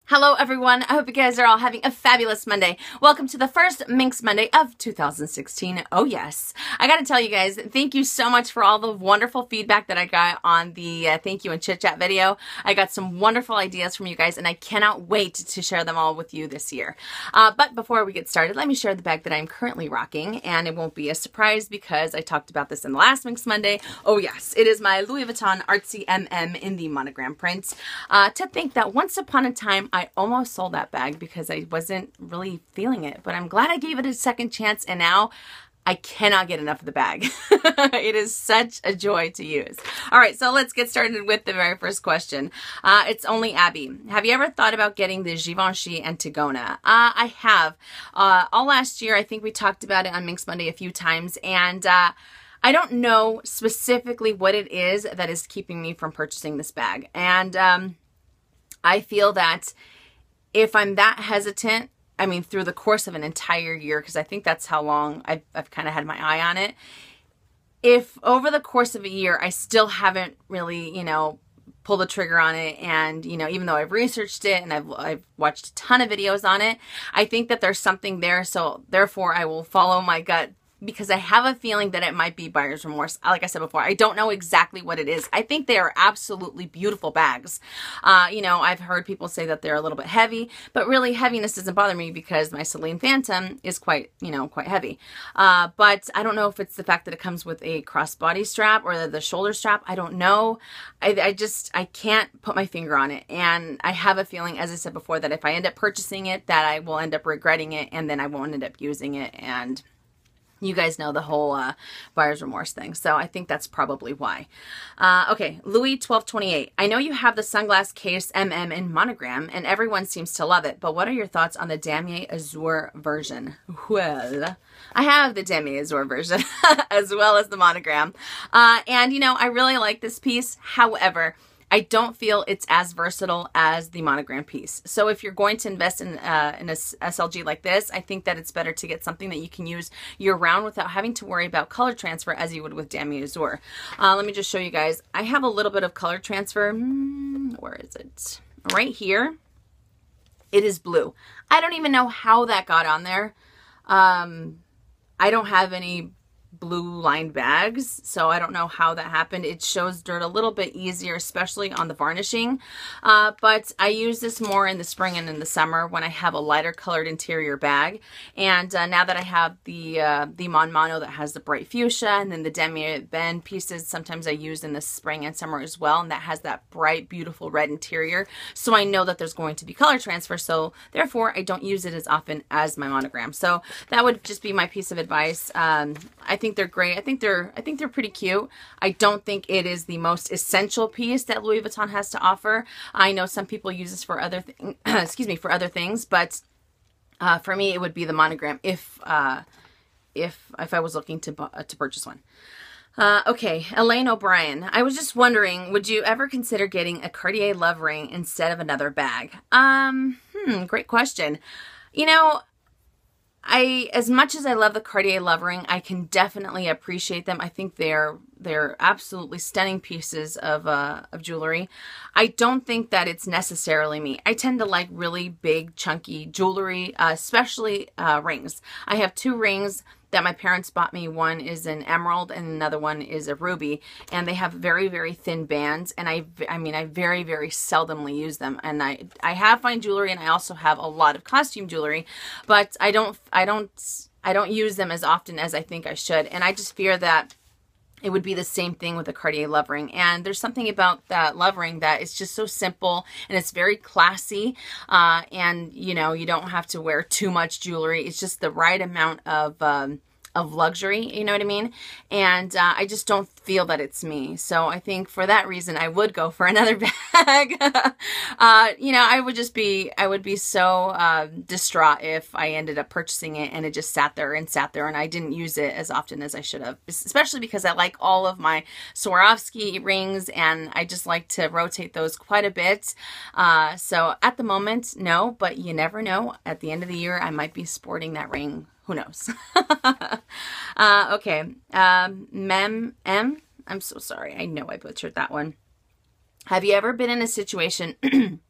Hello everyone, I hope you guys are all having a fabulous Monday. Welcome to the first Minks Monday of 2016. Oh yes. I gotta tell you guys, thank you so much for all the wonderful feedback that I got on the thank you and chit chat video. I got some wonderful ideas from you guys and I cannot wait to share them all with you this year. But before we get started, let me share the bag that I'm currently rocking, and it won't be a surprise because I talked about this in the last Minks Monday. Oh yes, it is my Louis Vuitton Artsy MM in the monogram print. To think that once upon a time I almost sold that bag because I wasn't really feeling it, but I'm glad I gave it a second chance, and now I cannot get enough of the bag. It is such a joy to use. All right, so let's get started with the very first question. It's only Abby. Have you ever thought about getting the Givenchy Antigona? I have. All last year, I think we talked about it on Minks Monday a few times, and I don't know specifically what it is that is keeping me from purchasing this bag. And I feel that if I'm that hesitant, I mean, through the course of an entire year, because I think that's how long I've kind of had my eye on it. If over the course of a year, I still haven't really, pulled the trigger on it, and, even though I've researched it and I've watched a ton of videos on it, I think that there's something there. So therefore I will follow my gut, because I have a feeling that it might be buyer's remorse. Like I said before, I don't know exactly what it is. I think they are absolutely beautiful bags. I've heard people say that they're a little bit heavy, but really heaviness doesn't bother me because my Celine Phantom is quite heavy. But I don't know if it's the fact that it comes with a crossbody strap or the shoulder strap. I don't know. I can't put my finger on it. And I have a feeling, as I said before, that if I end up purchasing it, that I will end up regretting it, and then I won't end up using it. And you guys know the whole buyer's remorse thing. So I think that's probably why. Okay, Louis 1228. I know you have the sunglass case MM in monogram and everyone seems to love it, but what are your thoughts on the Damier Azur version? Well, I have the Damier Azur version as well as the monogram. And I really like this piece. However, I don't feel it's as versatile as the monogram piece. So if you're going to invest in a SLG like this, I think that it's better to get something that you can use year round without having to worry about color transfer as you would with Damier Azur. Let me just show you guys. I have a little bit of color transfer. Where is it? Right here. It is blue. I don't even know how that got on there. I don't have any blue lined bags, so I don't know how that happened. It shows dirt a little bit easier, especially on the varnishing, but I use this more in the spring and in the summer when I have a lighter colored interior bag. And now that I have the Mon Mono that has the bright fuchsia, and then the Damier Ben pieces sometimes I use in the spring and summer as well, and that has that bright beautiful red interior, so I know that there's going to be color transfer, so therefore I don't use it as often as my monogram. So that would just be my piece of advice. I think they're great. I think they're pretty cute. I don't think it is the most essential piece that Louis Vuitton has to offer. I know some people use this for other things, but for me it would be the monogram if I was looking to purchase one. Okay, Elaine O'Brien. I was just wondering, would you ever consider getting a Cartier Love Ring instead of another bag? Great question. As much as I love the Cartier Love Ring, I can definitely appreciate them. I think they're absolutely stunning pieces of jewelry. I don't think that it's necessarily me. I tend to like really big, chunky jewelry, especially rings. I have two rings that my parents bought me. One is an emerald and another one is a ruby, and they have very, very thin bands, and I very, very seldomly use them. And I have fine jewelry, and I also have a lot of costume jewelry, but I don't use them as often as I think I should. And I just fear that it would be the same thing with a Cartier Love Ring. And there's something about that Love Ring that is just so simple and it's very classy. And you don't have to wear too much jewelry. It's just the right amount of luxury, you know what I mean? And I just don't feel that it's me. So I think for that reason, I would go for another bag. I would be so distraught if I ended up purchasing it and it just sat there and I didn't use it as often as I should have, especially because I like all of my Swarovski rings and I just like to rotate those quite a bit. So at the moment, no, but you never know. At the end of the year, I might be sporting that ring. Who knows? Okay. Mem M. I'm so sorry. I know I butchered that one. Have you ever been in a situation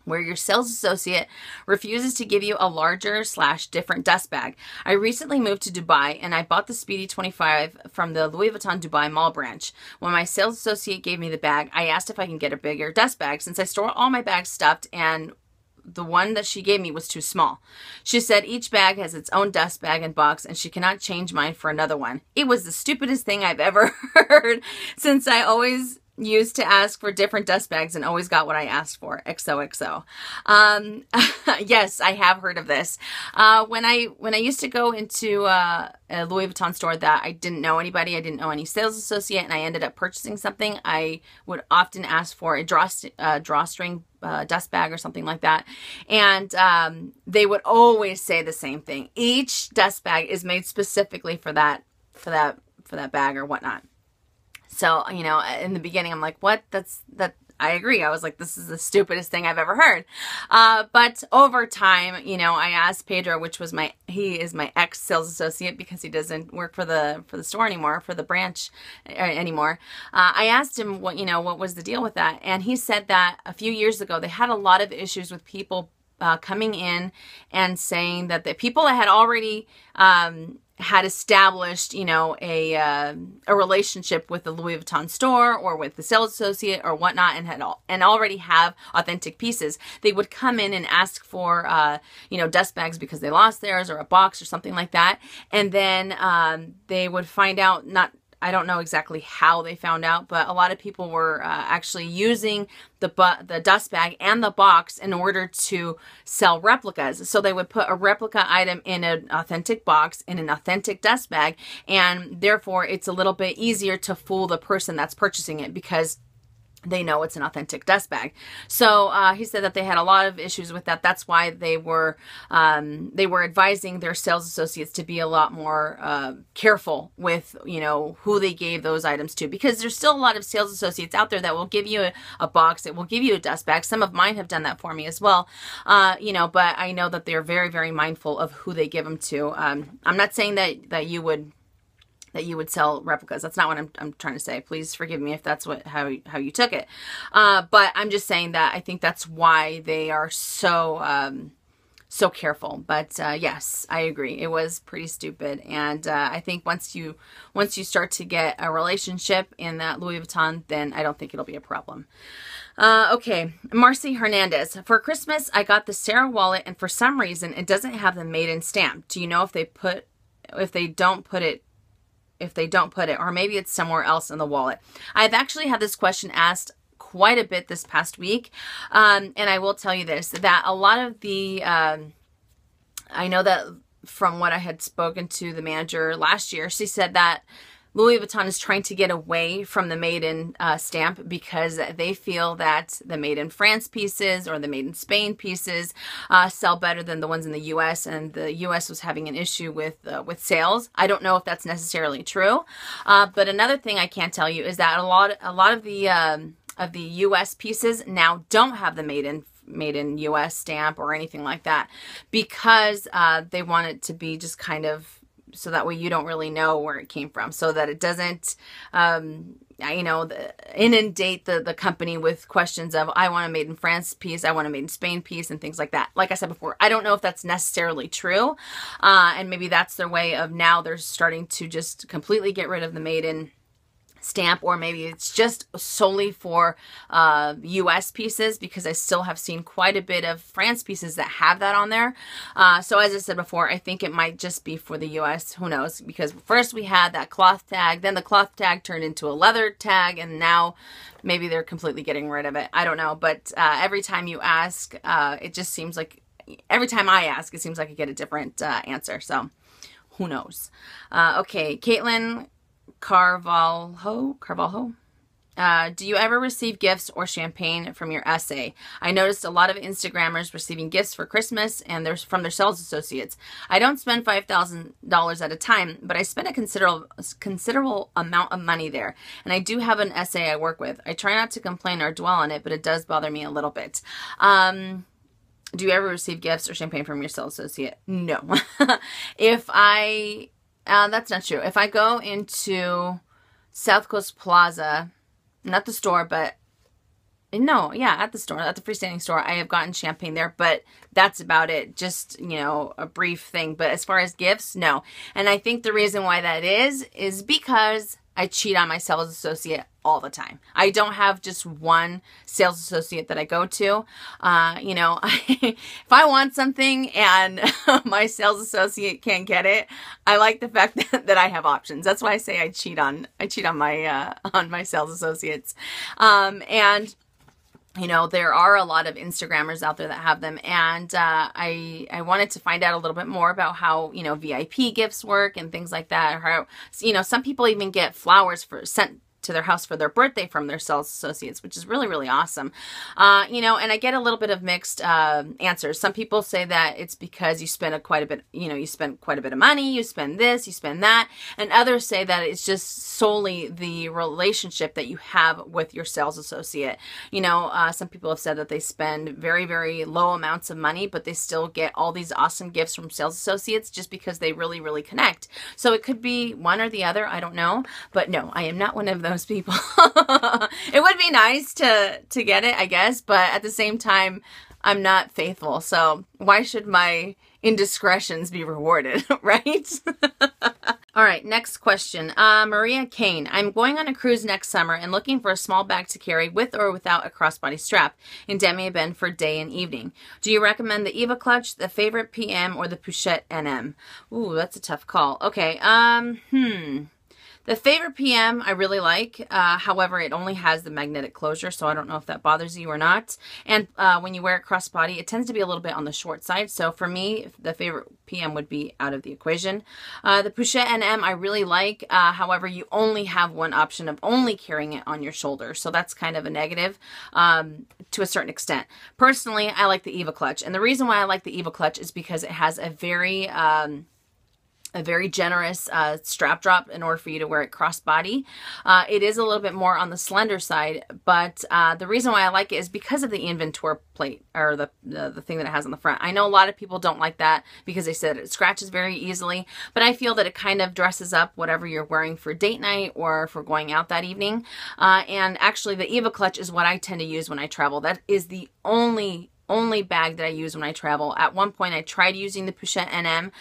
where your sales associate refuses to give you a larger / different dust bag. I recently moved to Dubai and I bought the Speedy 25 from the Louis Vuitton Dubai Mall branch. When my sales associate gave me the bag, I asked if I can get a bigger dust bag since I store all my bags stuffed and the one that she gave me was too small. She said each bag has its own dust bag and box and she cannot change mine for another one. It was the stupidest thing I've ever heard since I always used to ask for different dust bags and always got what I asked for. XOXO. Yes, I have heard of this. When I used to go into a Louis Vuitton store that I didn't know anybody, I didn't know any sales associate, and I ended up purchasing something, I would often ask for a drawstring dust bag or something like that. And they would always say the same thing. Each dust bag is made specifically for that bag or whatnot. So, you know, in the beginning, I'm like, what? I agree. I was like, this is the stupidest thing I've ever heard. But over time, you know, I asked Pedro, he is my ex-sales associate because he doesn't work for the store anymore, for the branch anymore. I asked him what was the deal with that? And he said that a few years ago, they had a lot of issues with people coming in and saying that the people that had already had established, you know, a relationship with the Louis Vuitton store or with the sales associate or whatnot, and already have authentic pieces, they would come in and ask for, you know, dust bags because they lost theirs or a box or something like that, and then they would find out, I don't know exactly how they found out, but a lot of people were actually using the dust bag and the box in order to sell replicas. So they would put a replica item in an authentic box, in an authentic dust bag, and therefore it's a little bit easier to fool the person that's purchasing it because they know it's an authentic dust bag. So he said that they had a lot of issues with that. That's why they were advising their sales associates to be a lot more careful with, you know, who they gave those items to, because there's still a lot of sales associates out there that will give you a box, that will give you a dust bag. Some of mine have done that for me as well, you know, but I know that they're very, very mindful of who they give them to. I'm not saying that you would sell replicas. That's not what I'm trying to say. Please forgive me if that's how you took it. But I'm just saying that I think that's why they are so careful. But yes, I agree. It was pretty stupid. And I think once you start to get a relationship in that Louis Vuitton, then I don't think it'll be a problem. Okay, Marcy Hernandez. For Christmas, I got the Sarah wallet, and for some reason, it doesn't have the Made in stamp. Do you know if they don't put it, or maybe it's somewhere else in the wallet? I've actually had this question asked quite a bit this past week. And I will tell you this, that a lot of the, I know that from what I had spoken to the manager last year, she said that Louis Vuitton is trying to get away from the Made in stamp because they feel that the Made in France pieces or the Made in Spain pieces sell better than the ones in the U.S. and the U.S. was having an issue with sales. I don't know if that's necessarily true, but another thing I can tell you is that a lot of the U.S. pieces now don't have the Made in U.S. stamp or anything like that because they want it to be just kind of, so that way you don't really know where it came from, so that it doesn't, you know, inundate the company with questions of, I want a Made in France piece, I want a Made in Spain piece, and things like that. Like I said before, I don't know if that's necessarily true, and maybe that's their way of, now they're starting to just completely get rid of the Made in stamp, or maybe it's just solely for US pieces, because I still have seen quite a bit of France pieces that have that on there. So as I said before, I think it might just be for the US. Who knows? Because first we had that cloth tag, then the cloth tag turned into a leather tag, and now maybe they're completely getting rid of it. I don't know, but every time you ask, it just seems like, every time I ask, it seems like I get a different answer. So who knows? Okay, Caitlin Carvalho. Do you ever receive gifts or champagne from your essay? I noticed a lot of Instagrammers receiving gifts for Christmas and they're from their sales associates. I don't spend $5,000 at a time, but I spend a considerable amount of money there. And I do have an essay I work with. I try not to complain or dwell on it, but it does bother me a little bit. Do you ever receive gifts or champagne from your sales associate? No. That's not true. If I go into South Coast Plaza, not the store, but No, yeah, at the store, at the freestanding store, I have gotten champagne there, but that's about it. Just, you know, a brief thing. But as far as gifts, no. And I think the reason why that is because I cheat on my sales associate all the time. I don't have just one sales associate that I go to. You know, if I want something and my sales associate can't get it, I like the fact that I have options. That's why I say I cheat on my sales associates. And you know, there are a lot of Instagrammers out there that have them, and I wanted to find out a little bit more about how, you know, VIP gifts work and things like that. Or how, you know, some people even get flowers sent to their house for their birthday from their sales associates, which is really, really awesome. You know, and I get a little bit of mixed answers. Some people say that it's because you spend quite a bit, you know, you spend quite a bit of money, you spend this, you spend that, and others say that it's just solely the relationship that you have with your sales associate. You know, some people have said that they spend very, very low amounts of money, but they still get all these awesome gifts from sales associates just because they really, really connect. So it could be one or the other, I don't know, but no, I am not one of those people. It would be nice to get it, I guess, but at the same time, I'm not faithful. So why should my indiscretions be rewarded, right? All right, next question. Maria Kane. I'm going on a cruise next summer and looking for a small bag to carry with or without a crossbody strap in demi-bend for day and evening. Do you recommend the Eva clutch, the Favorite PM, or the Pochette NM? Ooh, that's a tough call. Okay, the Favorite PM I really like, however, it only has the magnetic closure, so I don't know if that bothers you or not. And when you wear it crossbody, it tends to be a little bit on the short side, so for me, the Favorite PM would be out of the equation. The Pochette NM I really like, however, you only have one option of only carrying it on your shoulder, so that's kind of a negative to a certain extent. Personally, I like the Eva clutch, and the reason why I like the Eva clutch is because it has a very generous strap drop in order for you to wear it crossbody. It is a little bit more on the slender side, but the reason why I like it is because of the inventor plate, or the thing that it has on the front. I know a lot of people don't like that because they said it scratches very easily, but I feel that it kind of dresses up whatever you're wearing for date night or for going out that evening. And actually the Eva clutch is what I tend to use when I travel. That is the only bag that I use when I travel. At one point I tried using the Pochette NM,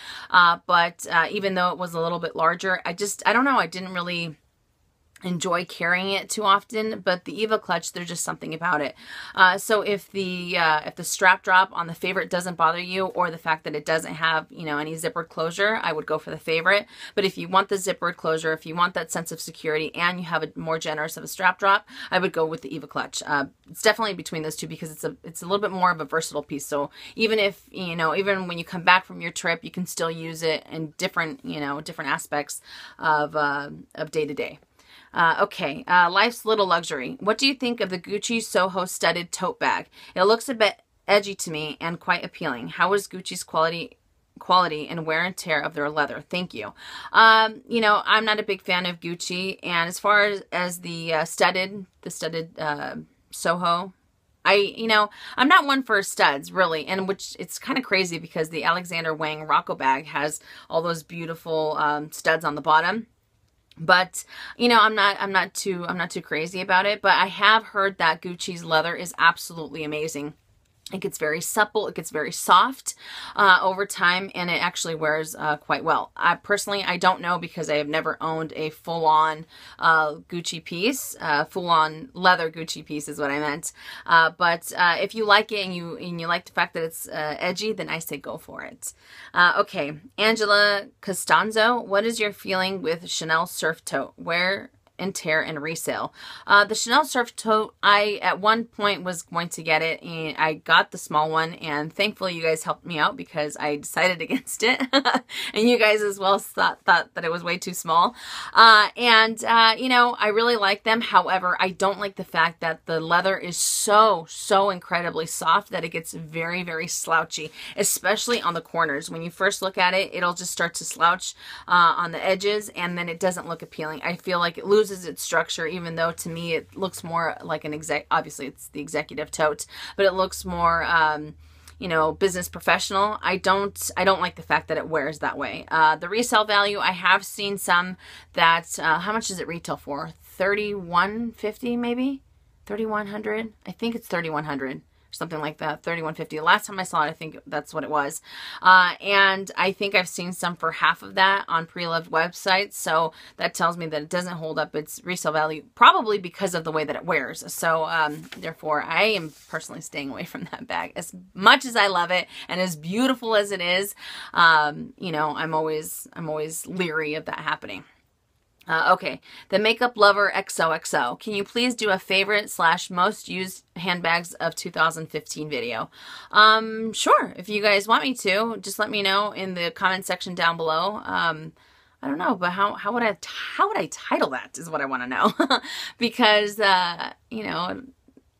but even though it was a little bit larger, I don't know, I didn't really enjoy carrying it too often. But the Eva clutch, there's just something about it. So if the strap drop on the Favorite doesn't bother you, or the fact that it doesn't have, you know, any zippered closure, I would go for the Favorite. But if you want the zippered closure, if you want that sense of security and you have a more generous of a strap drop, I would go with the Eva clutch. It's definitely between those two because it's a little bit more of a versatile piece. So even if, you know, even when you come back from your trip, you can still use it in different, you know, different aspects of day to day. Okay, Life's Little Luxury. What do you think of the Gucci Soho studded tote bag? It looks a bit edgy to me and quite appealing. How is Gucci's quality and wear and tear of their leather? Thank you. You know, I'm not a big fan of Gucci, and as far as the studded Soho, you know, I'm not one for studs, really, and which it's kind of crazy because the Alexander Wang Rocco bag has all those beautiful studs on the bottom. But, you know, I'm not too crazy about it, but I have heard that Gucci's leather is absolutely amazing. It gets very supple, it gets very soft over time, and it actually wears quite well. Personally, I don't know because I have never owned a full-on Gucci piece. Full-on leather Gucci piece is what I meant. But if you like it and you like the fact that it's edgy, then I say go for it. Okay, Angela Costanzo, what is your feeling with Chanel Surf Tote? Wear and tear and resale. The Chanel Surf Tote, I at one point was going to get it, and I got the small one, and thankfully you guys helped me out because I decided against it. And you guys as well thought that it was way too small. You know, I really like them. However, I don't like the fact that the leather is so incredibly soft that it gets very, very slouchy, especially on the corners. When you first look at it, it'll just start to slouch on the edges, and then it doesn't look appealing. I feel like it loses its structure, even though to me it looks more like an obviously it's the executive tote, but it looks more you know, business professional. I don't like the fact that it wears that way. The resale value, I have seen some that how much does it retail for? $31.50 maybe? $3,100. I think it's $3,100. Something like that, $3,150. The last time I saw it, I think that's what it was. And I think I've seen some for half of that on pre-loved websites. So that tells me that it doesn't hold up its resale value, probably because of the way that it wears. So therefore, I am personally staying away from that bag. As much as I love it and as beautiful as it is, you know, I'm always leery of that happening. Okay, the Makeup Lover XOXO. Can you please do a favorite / most used handbags of 2015 video? Sure. If you guys want me to, just let me know in the comment section down below. I don't know, but how would I title that is what I want to know. Because, you know,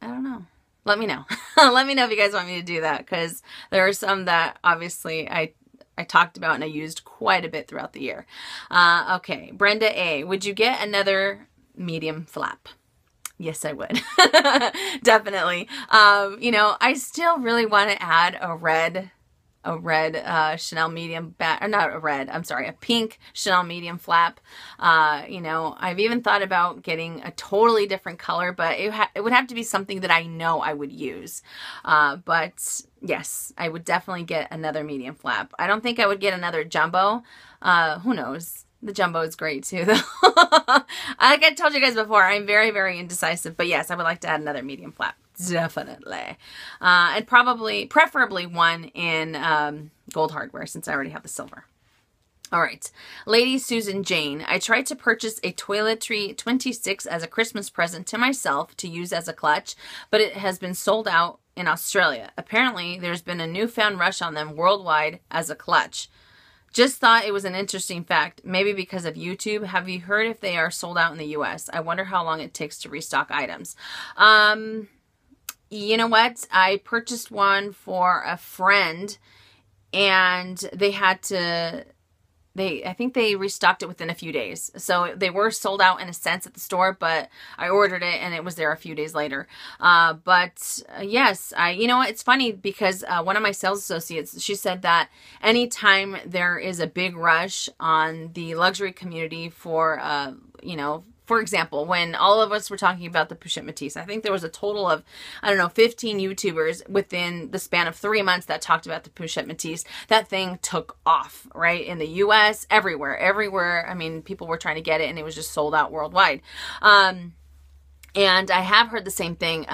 I don't know. Let me know. Let me know if you guys want me to do that, because there are some that obviously I talked about and I used quite a bit throughout the year. Okay, Brenda A. Would you get another medium flap? Yes, I would. Definitely. You know, I still really want to add a red Chanel medium bag, or not a red, I'm sorry, a pink Chanel medium flap. You know, I've even thought about getting a totally different color, but it would have to be something that I know I would use. But yes, I would definitely get another medium flap. I don't think I would get another jumbo. Who knows? The jumbo is great too, though. Like I told you guys before, I'm very, very indecisive, but yes, I would like to add another medium flap. Definitely. And preferably one in gold hardware, since I already have the silver. All right. Lady Susan Jane. I tried to purchase a Toiletry 26 as a Christmas present to myself to use as a clutch, but it has been sold out in Australia. Apparently, there's been a newfound rush on them worldwide as a clutch. Just thought it was an interesting fact, maybe because of YouTube. Have you heard if they are sold out in the US? I wonder how long it takes to restock items. You know what? I purchased one for a friend, and they had to, I think they restocked it within a few days. So they were sold out in a sense at the store, but I ordered it and it was there a few days later. But yes, you know what? It's funny because one of my sales associates, she said that anytime there is a big rush on the luxury community for, you know, for example, when all of us were talking about the Pochette Métis, I think there was a total of, I don't know, 15 YouTubers within the span of 3 months that talked about the Pochette Métis. That thing took off, right? In the US, everywhere. I mean, people were trying to get it and it was just sold out worldwide. And I have heard the same thing.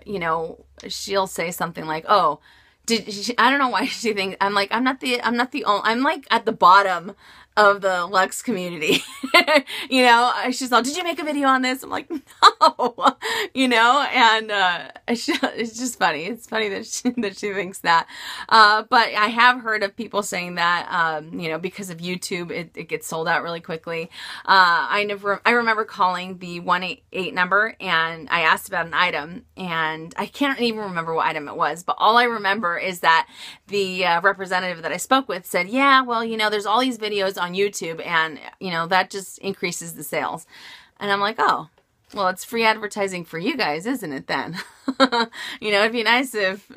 You know, she'll say something like, oh, I don't know why she thinks, I'm like, I'm like at the bottom of the Lux community. You know, she's all, did you make a video on this? I'm like, no, you know, and it's just funny. It's funny that she thinks that. But I have heard of people saying that, you know, because of YouTube, it gets sold out really quickly. I remember calling the 188 number and I asked about an item, and I can't even remember what item it was, but all I remember is that the representative that I spoke with said, yeah, well, you know, there's all these videos on YouTube, and you know, that just increases the sales. And I'm like, oh, well, it's free advertising for you guys, isn't it then? You know, it'd be nice if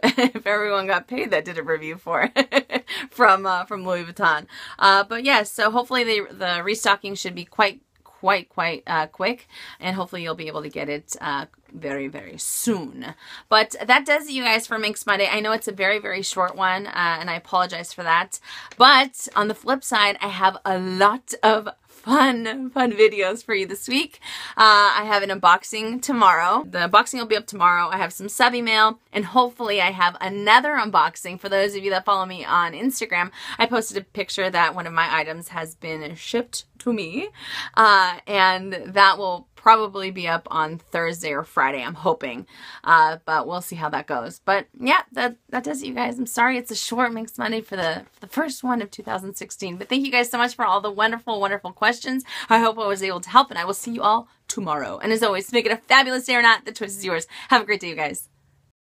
everyone got paid that did a review for it from Louis Vuitton. But yes, so hopefully the restocking should be quite quick, and hopefully you'll be able to get it very, very soon. But that does it, you guys, for Minks Monday. I know it's a very, very short one, and I apologize for that. But on the flip side, I have a lot of fun videos for you this week. I have an unboxing tomorrow. The unboxing will be up tomorrow. I have some sub email, and hopefully I have another unboxing. For those of you that follow me on Instagram, I posted a picture that one of my items has been shipped to me, and that will probably be up on Thursday or Friday, I'm hoping, but we'll see how that goes. But yeah, that does it, you guys. I'm sorry it's a short Minks Monday for the first one of 2016, but thank you guys so much for all the wonderful questions. I hope I was able to help, and I will see you all tomorrow. And as always, make it a fabulous day or not, the choice is yours. Have a great day, you guys.